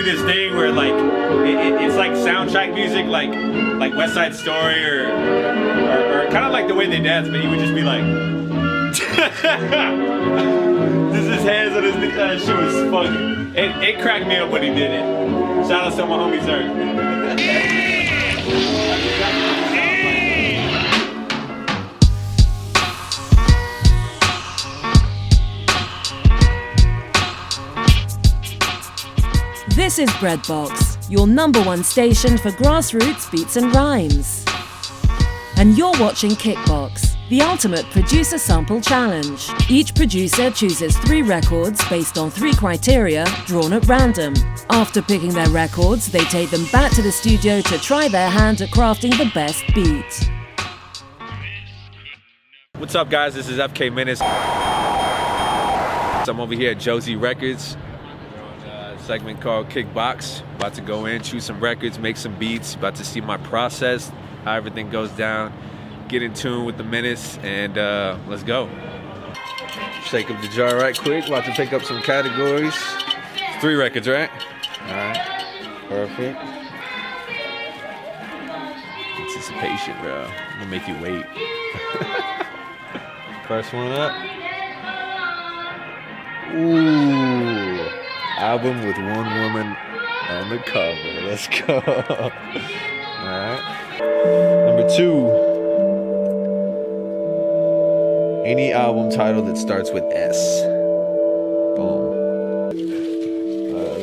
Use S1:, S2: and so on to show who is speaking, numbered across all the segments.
S1: this thing where like it's like soundtrack music, like West Side Story or kind of like the way they dance, but he would just be like, just his hands on his knee. That shit was funny. It cracked me up when he did it. Shout out to my homie Zerk.
S2: This is Breadbaux, your #1 station for grassroots beats and rhymes. And you're watching KICKBAUX, the ultimate producer sample challenge. Each producer chooses 3 records based on 3 criteria drawn at random. After picking their records, they take them back to the studio to try their hand at crafting the best beat.
S1: What's up, guys? This is FK Menace. I'm over here at Josie Records. Segment called KICKBAUX. About to go in, choose some records, make some beats. About to see my process, how everything goes down. Get in tune with the Menace, and let's go. Shake up the jar right quick. About to pick up some categories. 3 records, right? All right, perfect. Anticipation, bro. I'm gonna make you wait. First one up. Ooh. Album with one woman on the cover. Let's go. Alright. Number 2. Any album title that starts with S. Boom.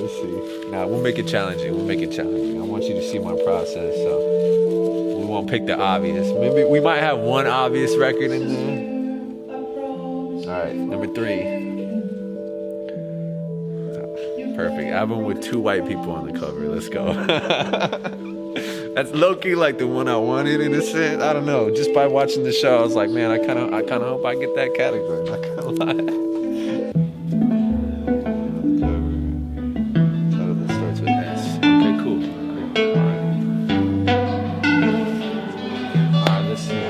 S1: Let's see. Now, we'll make it challenging. I want you to see my process, so we won't pick the obvious. Maybe we might have one obvious record in there. Alright, number 3. Perfect. Album with 2 white people on the cover. Let's go. That's low-key like the one I wanted in a sense. I don't know. Just by watching the show, I was like, man, I kind of hope I get that category. Not gonna lie. Title that starts with S. Okay, cool. All right, let's see.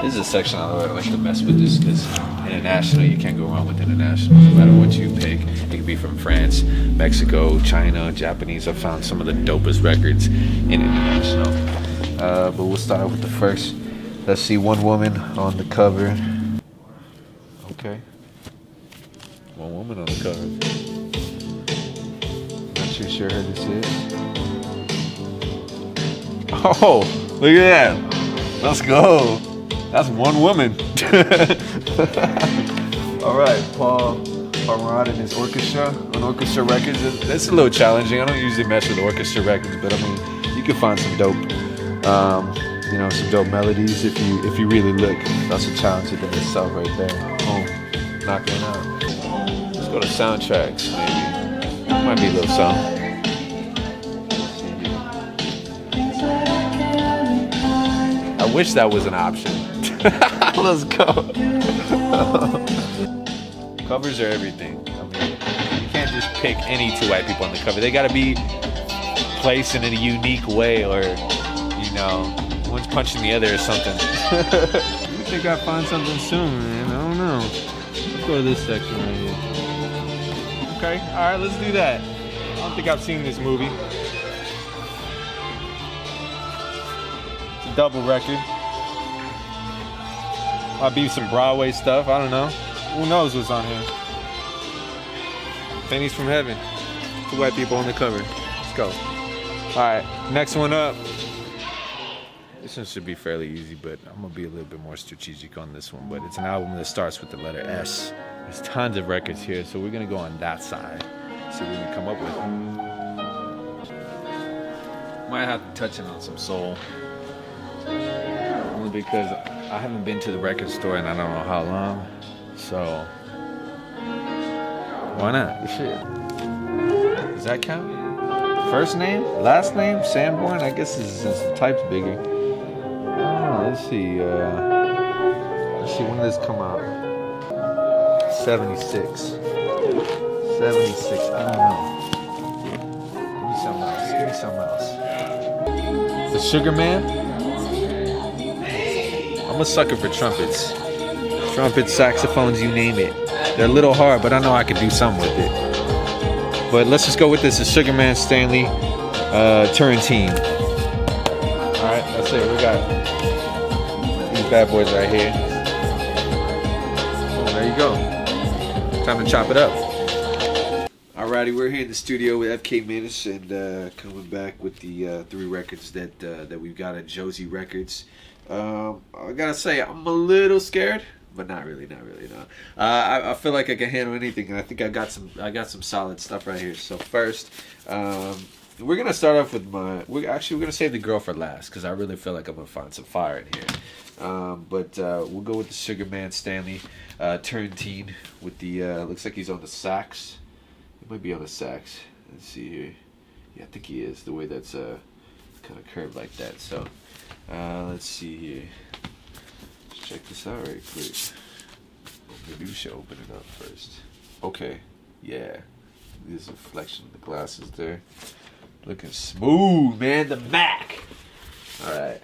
S1: This is a section I like to mess with this because international, you can't go wrong with international. No matter what you pick, it could be from France, Mexico, China, Japanese. I've found some of the dopest records in international. But we'll start with the first. Let's see, one woman on the cover. Okay. One woman on the cover. Not too sure who this is. Oh, look at that. Let's go. That's one woman. All right, Paul Arad and his orchestra on Orchestra Records. That's a little challenging. I don't usually mess with orchestra records, but I mean, you can find some dope, some dope melodies if you really look. That's a challenge in itself right there. Boom, knocking it out. Let's go to soundtracks, maybe. Might be a little something. I wish that was an option. Let's go. Covers are everything. I mean, you can't just pick any 2 white people on the cover. They gotta be placed in a unique way, or one's punching the other or something. I think I'll find something soon, man. I don't know. Let's go to this section right here. Okay, all right, let's do that. I don't think I've seen this movie. It's a double record. Might be some Broadway stuff, I don't know. Who knows what's on here? Pennies from Heaven. 2 white people on the cover. Let's go. Alright, next one up. This one should be fairly easy, but I'm gonna be a little bit more strategic on this one. But it's an album that starts with the letter S. There's tons of records here, so we're gonna go on that side. See what we can come up with. Might have to touch in on some soul. Only because I haven't been to the record store in I don't know how long, so why not? Shit. Does that count? First name, last name, Sanborn. I guess since the type's bigger. Oh, let's see. When did this come out? 76. 76. I don't know. Give me something else. The Sugar Man. I'm a sucker for trumpets. Trumpets, saxophones, you name it. They're a little hard, but I know I can do something with it. But let's just go with this. The Sugarman Stanley Turrentine. Alright, that's it. We got these bad boys right here. Oh, there you go. Time to chop it up. Alrighty, we're here in the studio with FK Menace and coming back with the 3 records that we've got at Josie Records. I gotta say, I'm a little scared, but not really. I feel like I can handle anything, and I think I got some solid stuff right here. So first, we're gonna start off with we're gonna save the girl for last because I really feel like I'm gonna find some fire in here. But we'll go with the Sugarman Stanley Turrentine with the looks like he's on the sax. He might be on the sax. Let's see here. Yeah, I think he is. The way that's kind of curved like that. So let's see here. Let's check this out right quick. Maybe we should open it up first. Okay. Yeah. There's a reflection of the glasses there. Looking smooth, man. The Mac. All right.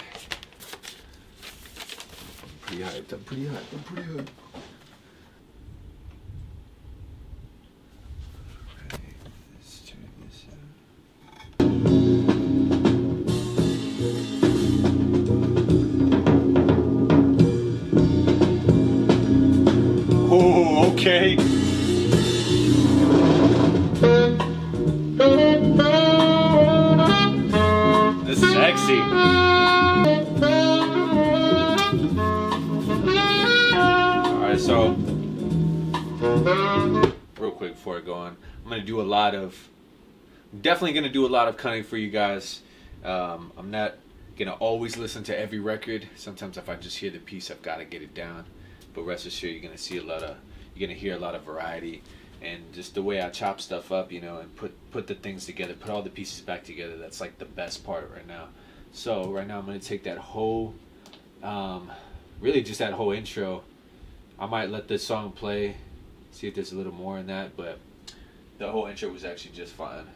S1: I'm pretty hyped. Let's turn this out. Oh, okay. This is sexy. Alright, so real quick before I go on, I'm definitely gonna do a lot of cutting for you guys. I'm not gonna always listen to every record. Sometimes if I just hear the piece, I've gotta get it down. But rest assured, you're gonna hear a lot of variety, and just the way I chop stuff up, you know, and put the things together, put all the pieces back together. That's like the best part right now. So right now I'm gonna take that whole, really just that whole intro. I might let this song play, see if there's a little more in that, but the whole intro was actually just fine.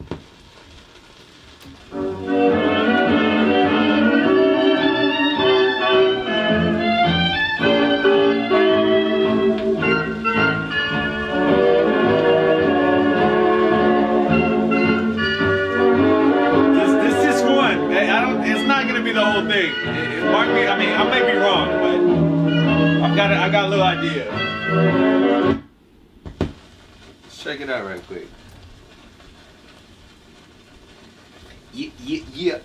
S1: The whole thing. It might be, I mean, I may be wrong, but I got a little idea. Let's check it out right quick. Yeah.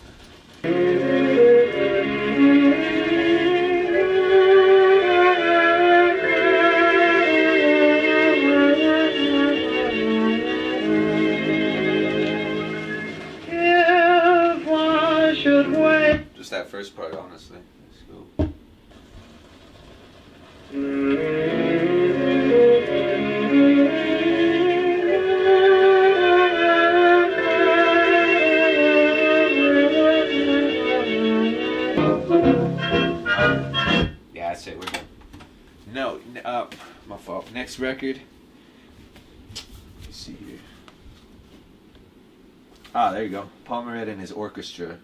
S1: Just that first part, honestly. Let's go. Yeah, that's it. We're done. No, my fault. Next record. Let's see here. Ah, there you go. Palmerette and his orchestra.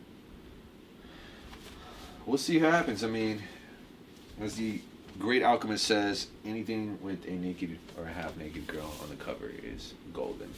S1: We'll see what happens. I mean, as the great alchemist says, anything with a naked or half-naked girl on the cover is golden.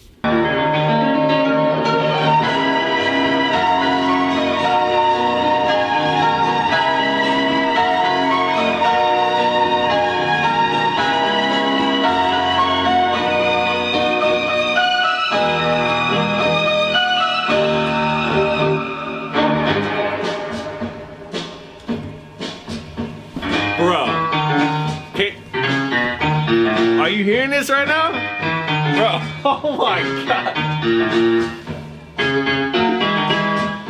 S1: Are you hearing this right now? Bro, oh my god.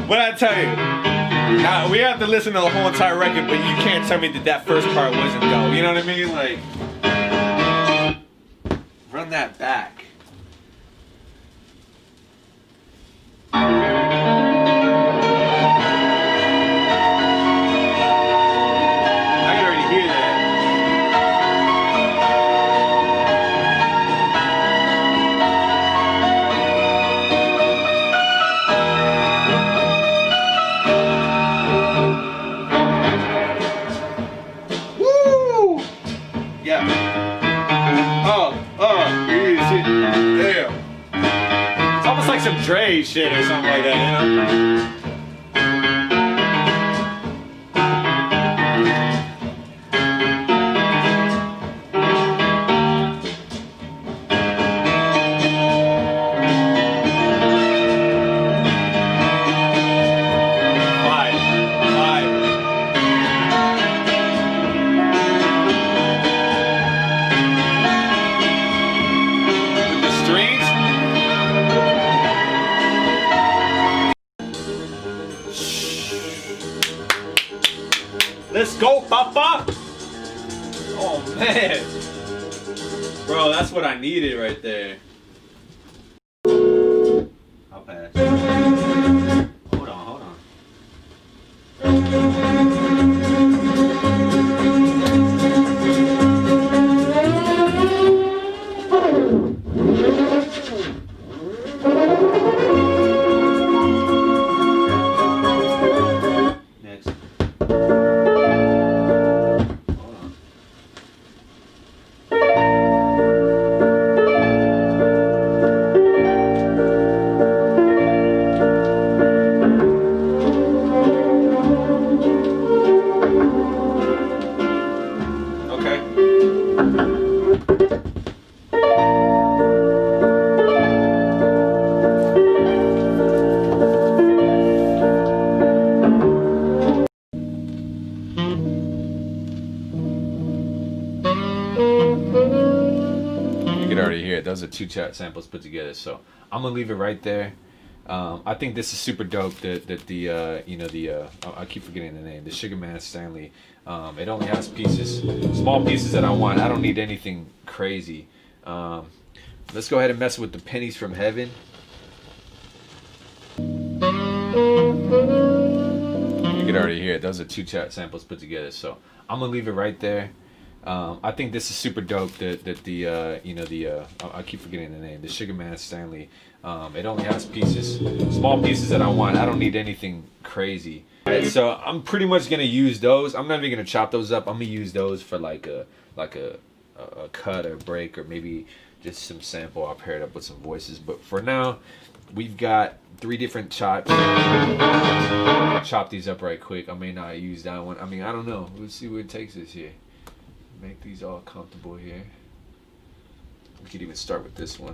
S1: What I tell you? Now, we have to listen to the whole entire record, but you can't tell me that first part wasn't dope. You know what I mean? Like, run that back. some Dre shit or something like that, you know? Let's go, Papa! Oh man, bro, that's what I needed right there. I'll pass. Hold on, hold on. Next. Already hear it. Those are 2 chat samples put together, so I'm gonna leave it right there. I think this is super dope. I keep forgetting the name. The Sugar Man Stanley. It only has pieces, small pieces that I want. I don't need anything crazy. Let's go ahead and mess with the pennies from heaven. You can already hear it. Those are 2 chat samples put together, so I'm gonna leave it right there. I think this is super dope. I keep forgetting the name. The Sugar Man Stanley. It only has pieces, small pieces that I want. I don't need anything crazy. Right, so I'm pretty much gonna use those. I'm not even gonna chop those up. I'm gonna use those for like a cut or break, or maybe just some sample. I'll pair it up with some voices. But for now, we've got 3 different chops. Chop these up right quick. I may not use that one. I mean, I don't know. We'll see where it takes us here. Make these all comfortable here. We could even start with this one.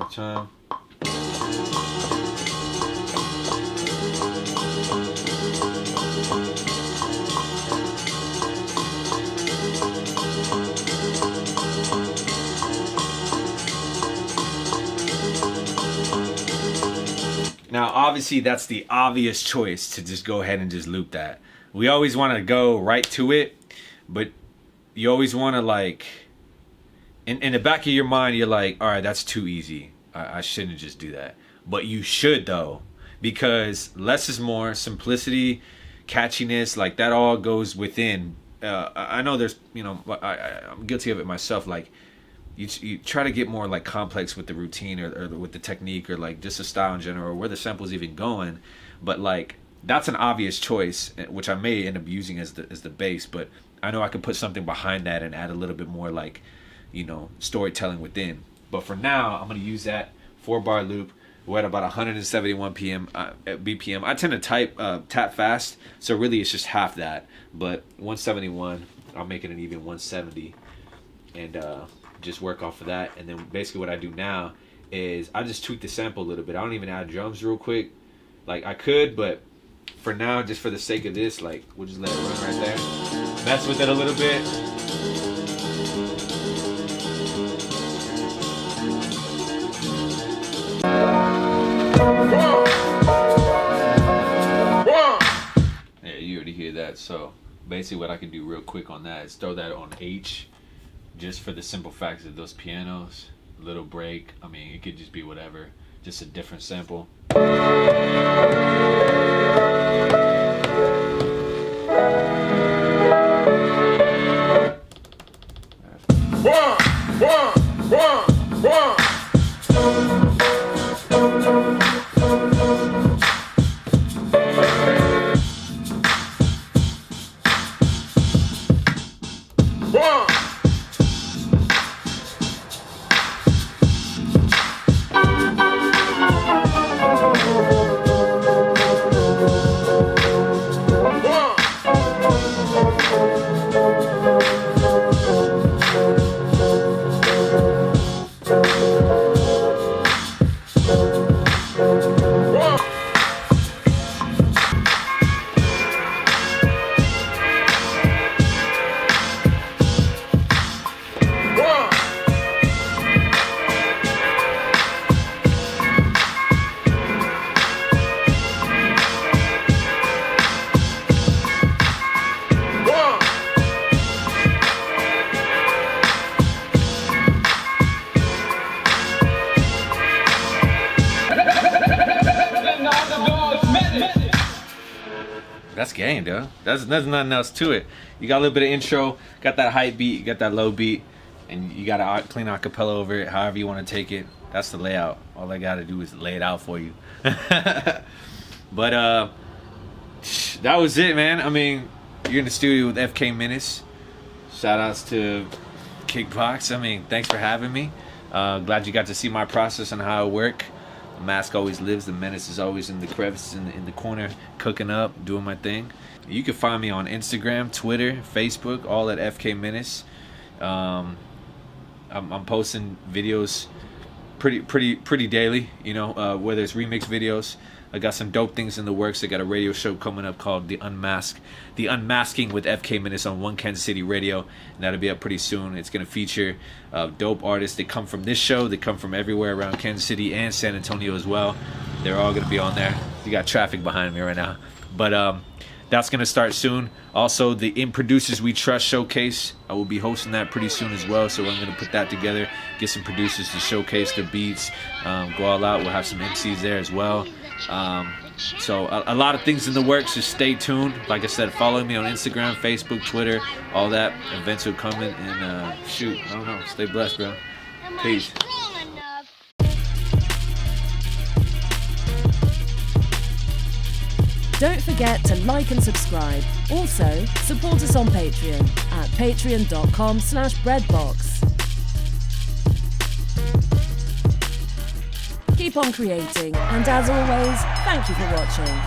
S1: Time. Now, obviously, that's the obvious choice to just go ahead and just loop that. We always want to go right to it, but you always want to, like, in the back of your mind, you're like, all right, that's too easy. I shouldn't just do that. But you should, though, because less is more. Simplicity, catchiness, like that all goes within. I know there's, I'm guilty of it myself. Like, you try to get more like complex with the routine or with the technique or like just the style in general or where the sample's even going. But like, that's an obvious choice, which I may end up using as the base. But I know I could put something behind that and add a little bit more like, storytelling within. But for now, I'm going to use that 4-bar loop We're at about 171 BPM. I tend to tap fast, so really it's just half that. But 171, I'll make it an even 170, and just work off of that. And then basically what I do now is I just tweak the sample a little bit. I don't even add drums real quick. Like I could, but for now, just for the sake of this, like we'll just let it run right there. Mess with it a little bit. Yeah, you already hear that. So basically what I can do real quick on that is throw that on H, just for the simple fact that those pianos, little break, I mean it could just be whatever, just a different sample. That's game, dude. There's nothing else to it. You got a little bit of intro, got that high beat, you got that low beat, and you got a clean acapella over it, however you want to take it. That's the layout. All I got to do is lay it out for you. But that was it, man. I mean, you're in the studio with FK Menace. Shout outs to KICKBAUX. I mean, thanks for having me. Glad you got to see my process and how I work. The mask always lives. The menace is always in the crevices, in the corner, cooking up, doing my thing. You can find me on Instagram, Twitter, Facebook, all at FK Menace. I'm posting videos pretty daily. You know, whether it's remix videos. I got some dope things in the works. I got a radio show coming up called The Unmasking with FK Menace on One Kansas City Radio, and that'll be up pretty soon. It's gonna feature dope artists that come from this show. They come from everywhere around Kansas City and San Antonio as well. They're all gonna be on there. You got traffic behind me right now, but that's gonna start soon. Also, the In Producers We Trust showcase, I will be hosting that pretty soon as well. So I'm gonna put that together, get some producers to showcase their beats, go all out. We'll have some MCs there as well. So a lot of things in the works. Just stay tuned. Like I said, follow me on Instagram, Facebook, Twitter, all that. Events are coming, and shoot, I don't know. Stay blessed, bro. Peace.
S2: Don't forget to like and subscribe. Also, support us on Patreon at patreon.com/breadbaux. Keep on creating, and as always, thank you for watching.